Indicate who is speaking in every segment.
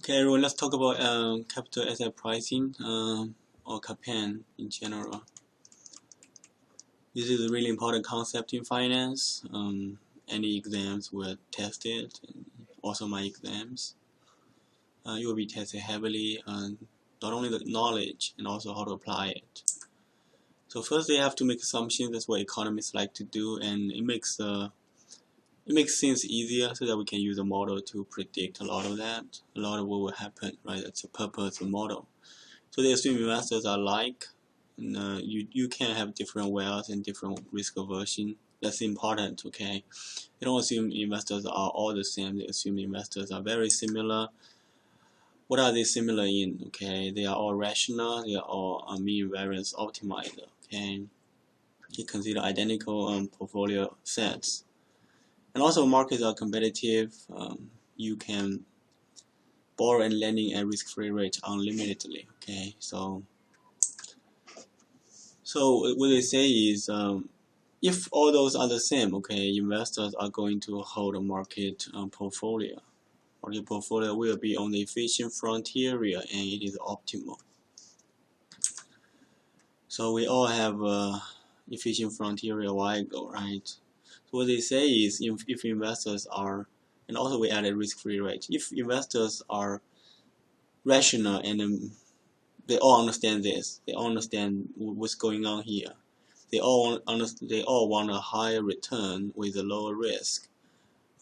Speaker 1: Okay, everyone, let's talk about capital asset pricing or CAPM in general. This is a really important concept in finance. Any exams will test it, and also my exams. You will be tested heavily on not only the knowledge and also how to apply it. So first, they have to make assumptions. That's what economists like to do, and it makes things easier so that we can use a model to predict a lot of that, a lot of what will happen, right? That's the purpose of the model. So they assume investors are alike, and you can have different wealth and different risk aversion. That's important, okay? They don't assume investors are all the same. They assume investors are very similar. What are they similar in? Okay, they are all rational. They are all mean variance optimizer. Okay, you consider identical portfolio sets. And also markets are competitive. You can borrow and lending at risk-free rate unlimitedly. Okay, so what they say is if all those are the same, okay, investors are going to hold a market portfolio. Market portfolio will be on the efficient frontier area and it is optimal. So we all have efficient frontier area a while ago, right? So what they say is if investors are, and also we added risk-free rate, if investors are rational and they all understand this, they all understand what's going on here, they all want a higher return with a lower risk,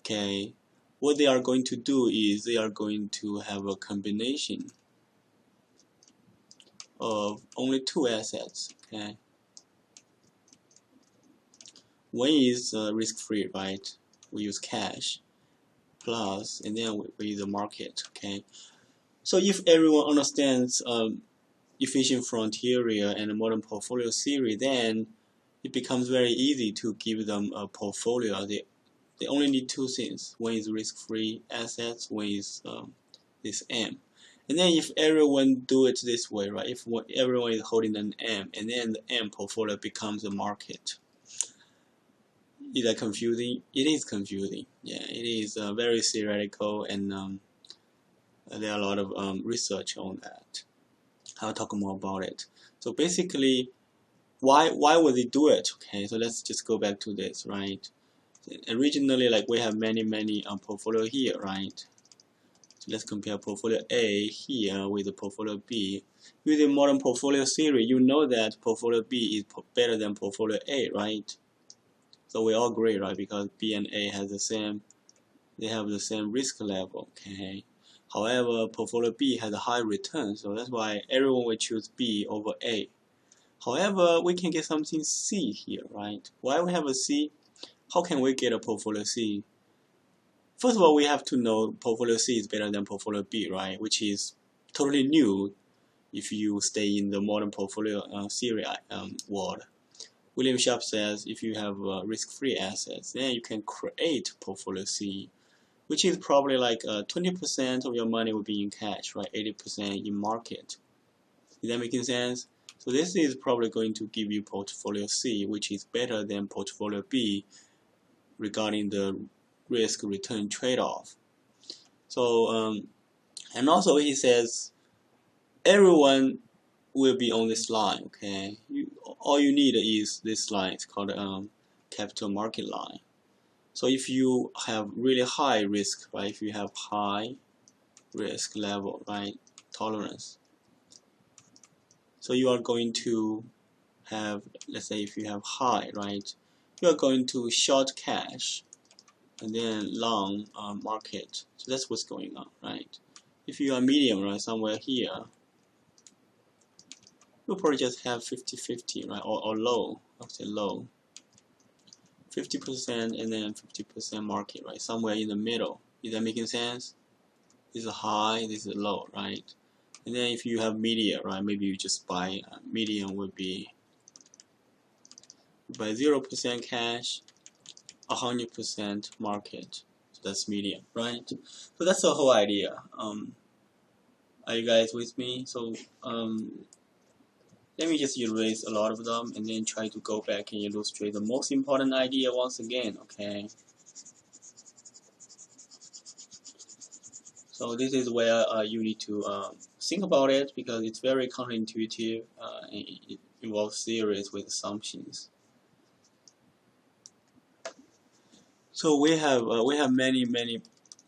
Speaker 1: okay, what they are going to do is they are going to have a combination of only two assets, okay. One is risk-free, right? We use cash plus, and then we use the market, okay. So if everyone understands efficient frontier area and a modern portfolio theory, then it becomes very easy to give them a portfolio. They only need two things. One is risk-free assets, one is this M. And then if everyone do it this way, right? If everyone is holding an M, and then the M portfolio becomes a market. Is that confusing? It is confusing. Yeah, it is very theoretical, and there are a lot of research on that. I'll talk more about it. So basically, why would they do it? Okay, so let's just go back to this, right? Originally, like we have many portfolio here, right? So let's compare portfolio A here with the portfolio B. Using modern portfolio theory, you know that portfolio B is better than portfolio A, right? So we all agree, right? Because B and A has they have the same risk level, okay? However, portfolio B has a high return, so that's why everyone will choose B over A. However, we can get something C here, right? Why we have a C? How can we get a portfolio C? First of all, we have to know portfolio C is better than portfolio B, right? Which is totally new if you stay in the modern portfolio theory world. William Sharp says if you have risk-free assets, then you can create portfolio C, which is probably like 20% of your money will be in cash, right? 80% in market. Is that making sense? So this is probably going to give you portfolio C, which is better than portfolio B regarding the risk-return trade-off. So, and also he says everyone will be on this line, okay? All you need is this line. It's called capital market line. So if you have really high risk, right? If you have high risk level, right? Tolerance. So you are going to have, let's say if you have high, right? You are going to short cash and then long market. So that's what's going on, right? If you are medium, right? Somewhere here, you'll probably just have 50-50, right? Or low, I'll say low. 50% and then 50% market, right? Somewhere in the middle. Is that making sense? This is high, this is low, right? And then if you have medium, right? Maybe you just buy medium would be by 0% cash, 100% market. So that's medium, right? So that's the whole idea. Are you guys with me? So let me just erase a lot of them and then try to go back and illustrate the most important idea once again, okay? So this is where you need to think about it, because it's very counterintuitive and it involves theories with assumptions. So we have many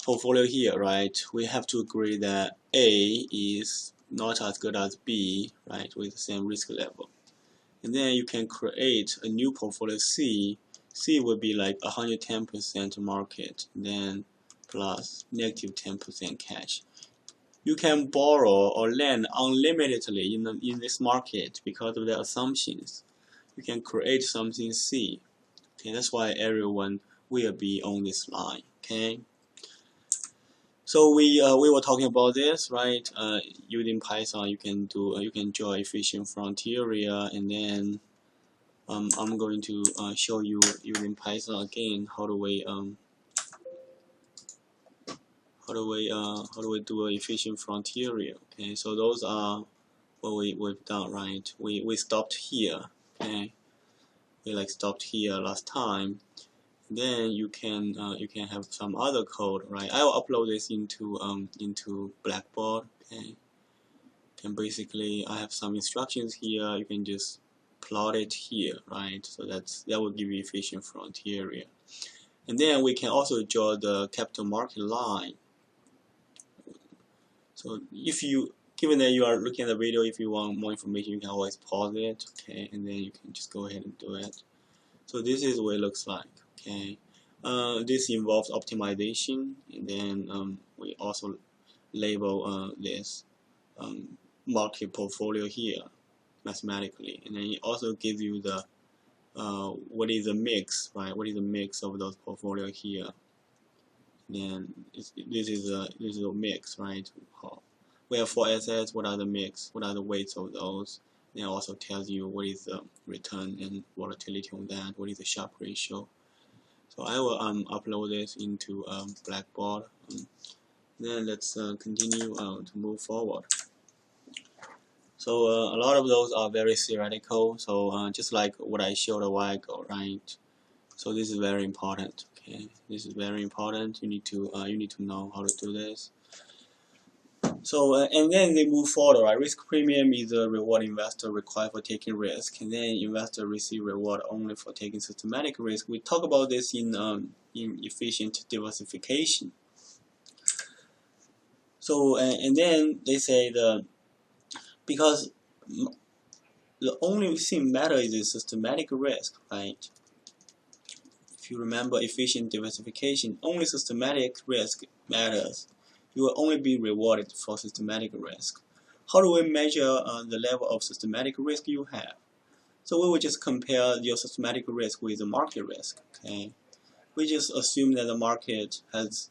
Speaker 1: portfolio here, right? We have to agree that A is not as good as B, right, with the same risk level. And then you can create a new portfolio C. C would be like 110% market, then plus negative 10% cash. You can borrow or lend unlimitedly in this market because of the assumptions. You can create something C. Okay, that's why everyone will be on this line. Okay. So we were talking about this, right? Using Python, you can draw efficient frontier area, and then I'm going to show you using Python again how do we do an efficient frontier area. Okay, so those are what we've done, right? We stopped here. Okay, we like stopped here last time. Then you can have some other code, right? I will upload this into Blackboard. Okay, and basically I have some instructions here. You can just plot it here, right? So that will give you efficient frontier area. And then we can also draw the capital market line. So if you, given that you are looking at the video, if you want more information, you can always pause it, okay, and then you can just go ahead and do it. So this is what it looks like, okay. This involves optimization, and then we also label this market portfolio here mathematically, and then it also gives you the what is the mix, right? What is the mix of those portfolio here? Then this is a mix, right? We have 4 assets. What are the mix? What are the weights of those? And it also tells you what is the return and volatility on that. What is the Sharpe ratio? So I will upload this into Blackboard. Then let's continue to move forward. So a lot of those are very theoretical. So just like what I showed a while ago, right? So this is very important. Okay, this is very important. You need to know how to do this. So and then they move forward, right? Risk premium is a reward investor require for taking risk, and then investor receive reward only for taking systematic risk. We talk about this in efficient diversification. So and then they say because the only thing matters is systematic risk, right? If you remember efficient diversification, only systematic risk matters. You will only be rewarded for systematic risk. How do we measure the level of systematic risk you have? So we will just compare your systematic risk with the market risk. Okay, we just assume that the market has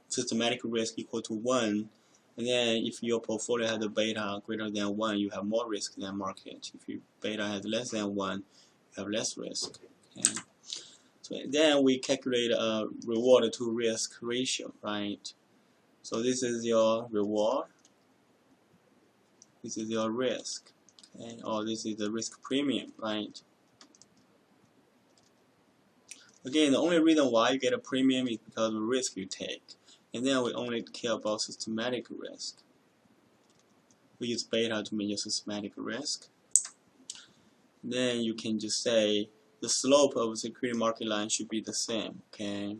Speaker 1: systematic risk equal to 1, and then if your portfolio has a beta greater than 1, you have more risk than market. If your beta has less than 1, you have less risk. Okay. So then we calculate a reward to risk ratio, right? So this is your reward, this is your risk, okay? Or this is the risk premium, right? Again, the only reason why you get a premium is because of the risk you take. And then we only care about systematic risk. We use beta to measure systematic risk. Then you can just say the slope of the security market line should be the same, okay?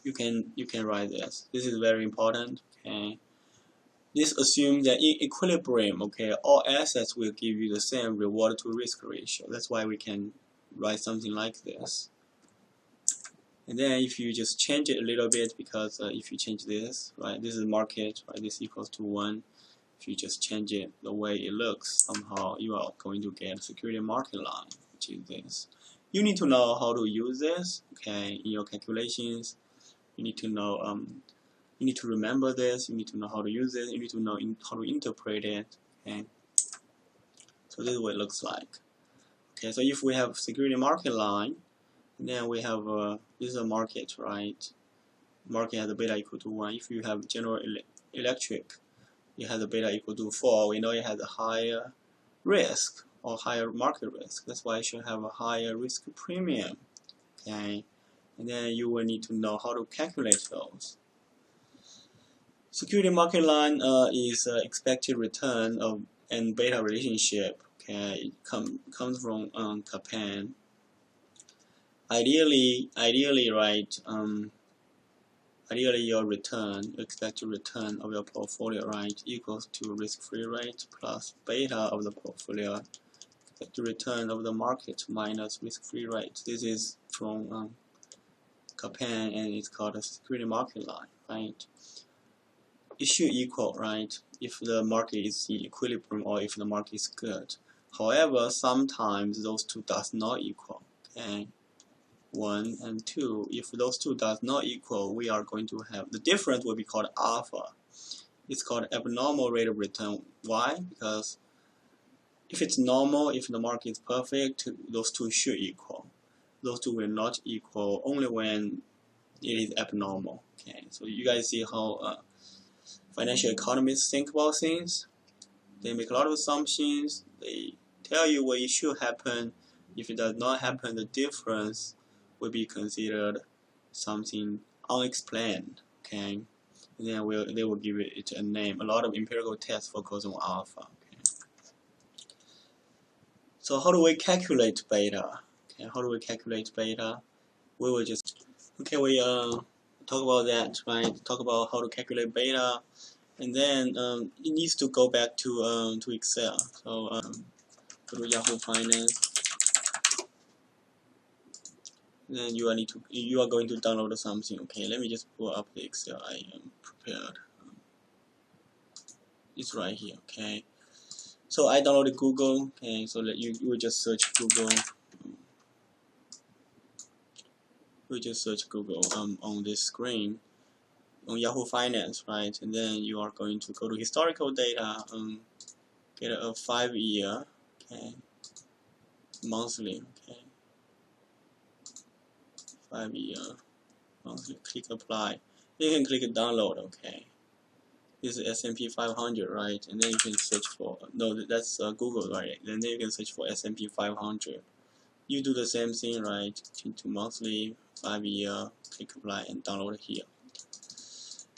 Speaker 1: You can write this. This is very important, okay? This assumes that in equilibrium, okay, all assets will give you the same reward to risk ratio. That's why we can write something like this. And then if you just change it a little bit, because if you change this, right, this is market, right, this equals to 1. If you just change it the way it looks, somehow you are going to get security market line, which is this. You need to know how to use this, okay, in your calculations. You need to know, you need to remember this. You need to know how to use it. You need to know how to interpret it. Okay. So this is what it looks like. Okay. So if we have security market line, then we have this is a market, right? Market has a beta equal to 1. If you have General Electric, it has a beta equal to 4. We know it has a higher risk or higher market risk. That's why it should have a higher risk premium. Okay. And then you will need to know how to calculate those. Security market line is expected return of and beta relationship. Okay, it comes from CAPM. Ideally, right? Ideally, your expected return of your portfolio, right, equals to risk-free rate plus beta of the portfolio, expected return of the market minus risk-free rate. This is from CAPM, and it's called a security market line, right? It should equal, right, if the market is in equilibrium or if the market is good. However, sometimes those two does not equal. Okay, 1 and 2. If those two does not equal, we are going to have the difference will be called alpha. It's called abnormal rate of return. Why? Because if it's normal, if the market is perfect, those two should equal. Those two will not equal only when it is abnormal. Okay, so you guys see how financial economists think about things. They make a lot of assumptions. They tell you what it should happen. If it does not happen, the difference will be considered something unexplained. Okay, and then they will give it a name. A lot of empirical tests focus on alpha. Okay. So how do we calculate beta? Okay, how do we calculate beta? We will just we talk about that, right? Talk about how to calculate beta. And then it needs to go back to Excel. So go to Yahoo Finance. Then you are going to download something. Okay, let me just pull up the Excel I am prepared. It's right here. Okay, so I downloaded Google. Okay, so you will just search Google. We just search Google on this screen. On Yahoo Finance, right? And then you are going to go to historical data, get a 5-year, okay, monthly, okay, 5-year monthly. Click apply. You can click download, okay. This is S&P 500, right? And then you can search for that's Google, right? And then you can search for S&P 500. You do the same thing, right? To monthly, 5-year, click apply and download here.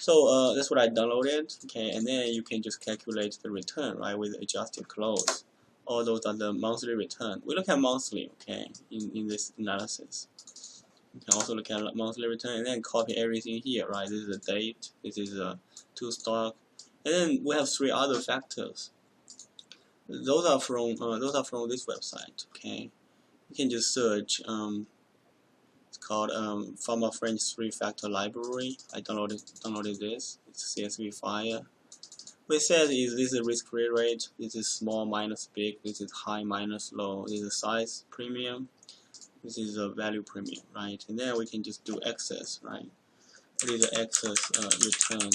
Speaker 1: So that's what I downloaded, okay, and then you can just calculate the return, right, with adjusted close. All those are the monthly return. We look at monthly, okay, in this analysis. You can also look at monthly return and then copy everything here, right? This is the date, this is a two stock, and then we have 3 other factors. Those are from this website, okay. You can just search. It's called Pharma French 3-factor library. I downloaded this. It's a CSV file. What it says is this is risk-free rate. This is small minus big. This is high minus low. This is size premium. This is a value premium, right? And then we can just do excess, right? What is the excess return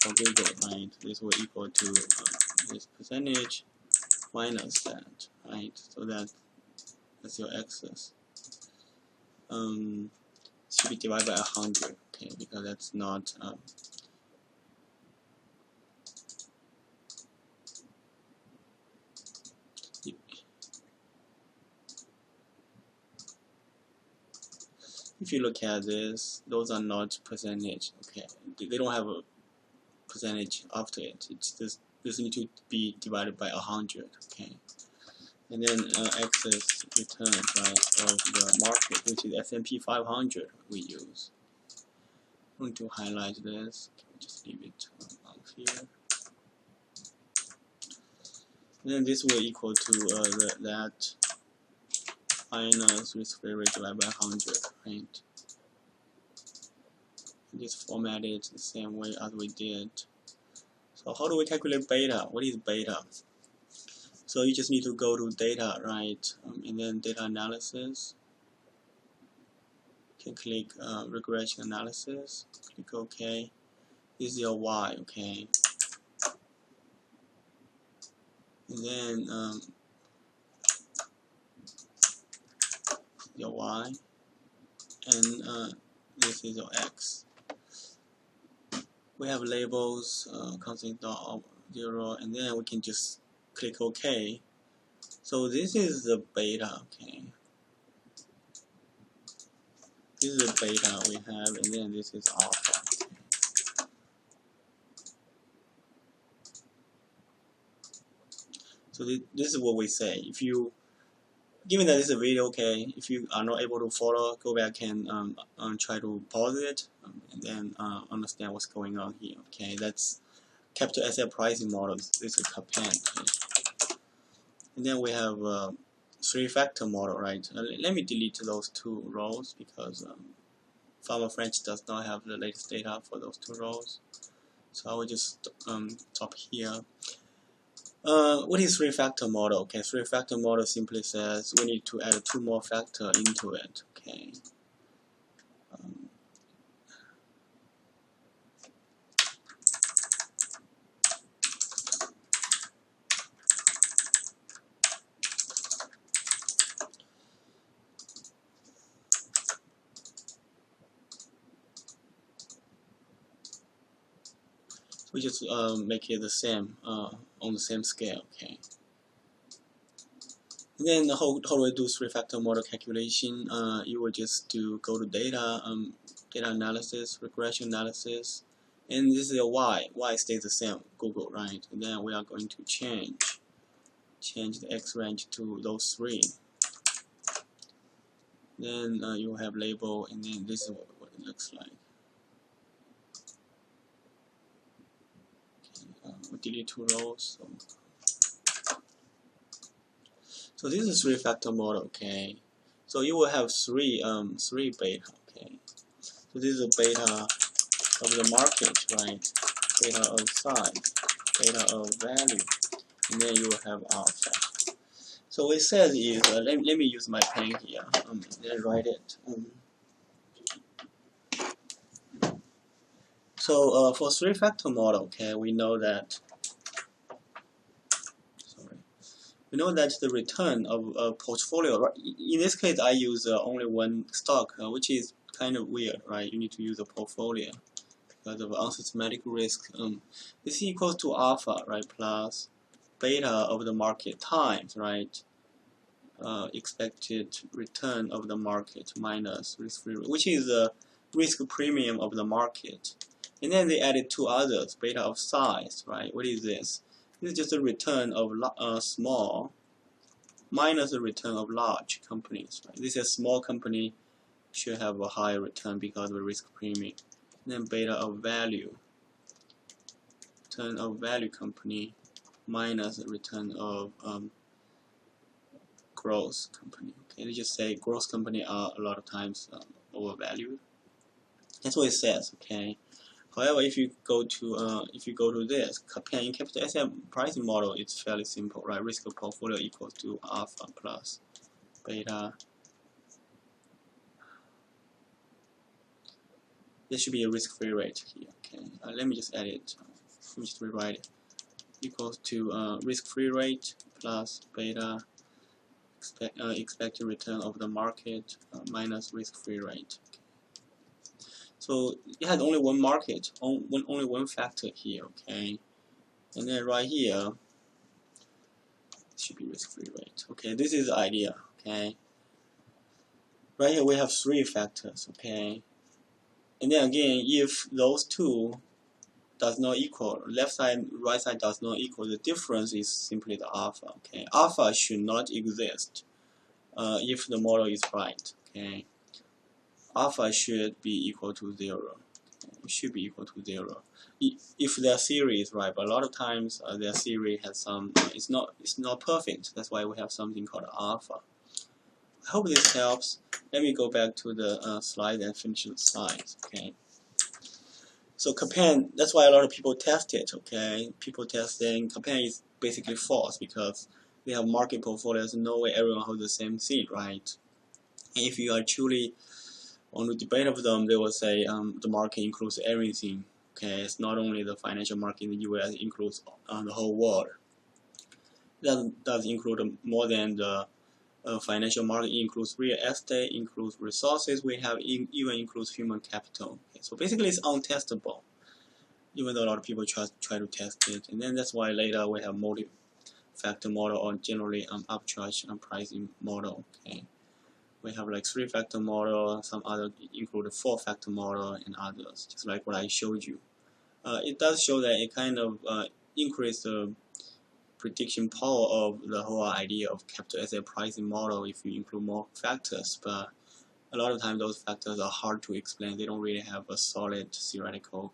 Speaker 1: for Google, right? This will equal to this percentage minus that, right? So that's your excess. Should be divided by 100, okay, because that's not if you look at this, those are not percentage, okay, they don't have a percentage after it. It's this need to be divided by 100, okay. And then excess return, right, of the market, which is S&P 500 we use. I'm going to highlight this. Okay, just leave it out here. And then this will equal to that minus risk-free rate divided by 100, right? Just format it the same way as we did. So how do we calculate beta? What is beta? So you just need to go to data, right? And then data analysis. You can click regression analysis. Click OK. This is your Y, okay? And then your Y, and this is your X. We have labels, constant dot 0, and then we can just click OK. So this is the beta, okay? This is the beta we have, and then this is alpha. So this is what we say. If you, given that this is a video, okay, if you are not able to follow, go back and try to pause it and then understand what's going on here. Okay, that's capital asset pricing models. This is CAPM. Okay. And then we have three-factor model, right? Let me delete those two rows because Farmer French does not have the latest data for those two rows. So I will just stop here. What is three-factor model? Okay, three-factor model simply says we need to add two more factor into it. Okay. We just make it the same on the same scale. Okay. And then how do we do three-factor model calculation? You will just go to data, data analysis, regression analysis, and this is a y. Y stays the same, Google, right? And then we are going to change the x range to those three. Then you will have label, and then this is what it looks like. Okay, we delete two rows. So this is three-factor model, okay. So you will have three beta, okay. So this is a beta of the market, right? Beta of size, beta of value, and then you will have alpha. So what it says is, let me use my pen here. Then write it. So for three-factor model, okay, we know that. We know that the return of a portfolio, in this case I use only one stock, which is kind of weird, right? You need to use a portfolio because of unsystematic risk. This equals to alpha, right, plus beta of the market times, right, expected return of the market minus risk-free, which is the risk premium of the market. And then they added two others, beta of size, right? What is this? This is just a return of small minus the return of large companies. Right? This is a small company should have a higher return because of the risk premium. And then beta of value, return of value company minus the return of growth company. Okay, they just say growth company are a lot of times overvalued. That's what it says. Okay. However, if you go to this CAPM capital asset pricing model, it's fairly simple, right? Risk of portfolio equals to alpha plus beta. There should be a risk-free rate here. Okay, let me just add it. Let me just rewrite it. Equals to risk-free rate plus beta expected return of the market minus risk-free rate. Okay. So it has only one market, only one factor here, okay? And then right here, it should be risk-free rate. Okay, this is the idea, okay? Right here we have three factors, okay? And then again, if those two does not equal, left side, right side does not equal, the difference is simply the alpha, okay? Alpha should not exist if the model is right, okay? Alpha should be equal to 0. It should be equal to 0. If their theory is right, but a lot of times their theory has some. It's not perfect. That's why we have something called alpha. I hope this helps. Let me go back to the slide and finish the slides. Okay. So CAPM. That's why a lot of people test it. Okay. People test saying CAPM is basically false because they have market portfolios. No way everyone has the same thing, right? And if you are truly on the debate of them, they will say the market includes everything. Okay, it's not only the financial market in the U.S. It includes the whole world. That does include more than the financial market. It includes real estate, includes resources. We have even includes human capital. Okay, so basically, it's untestable. Even though a lot of people try to test it, and then that's why later we have multi-factor model or generally arbitrage pricing model. Okay. We have like three-factor model, some other include a four-factor model, and others, just like what I showed you. It does show that it kind of increase the prediction power of the whole idea of capital asset pricing model if you include more factors, but a lot of times those factors are hard to explain. They don't really have a solid theoretical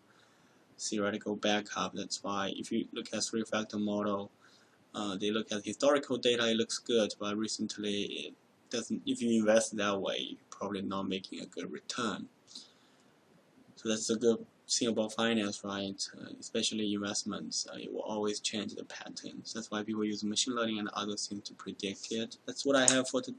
Speaker 1: backup. That's why if you look at three-factor model, they look at historical data, it looks good, but recently it doesn't. If you invest that way, you're probably not making a good return. So that's a good thing about finance, right? Especially investments, it will always change the patterns. That's why people use machine learning and other things to predict it. That's what I have for today.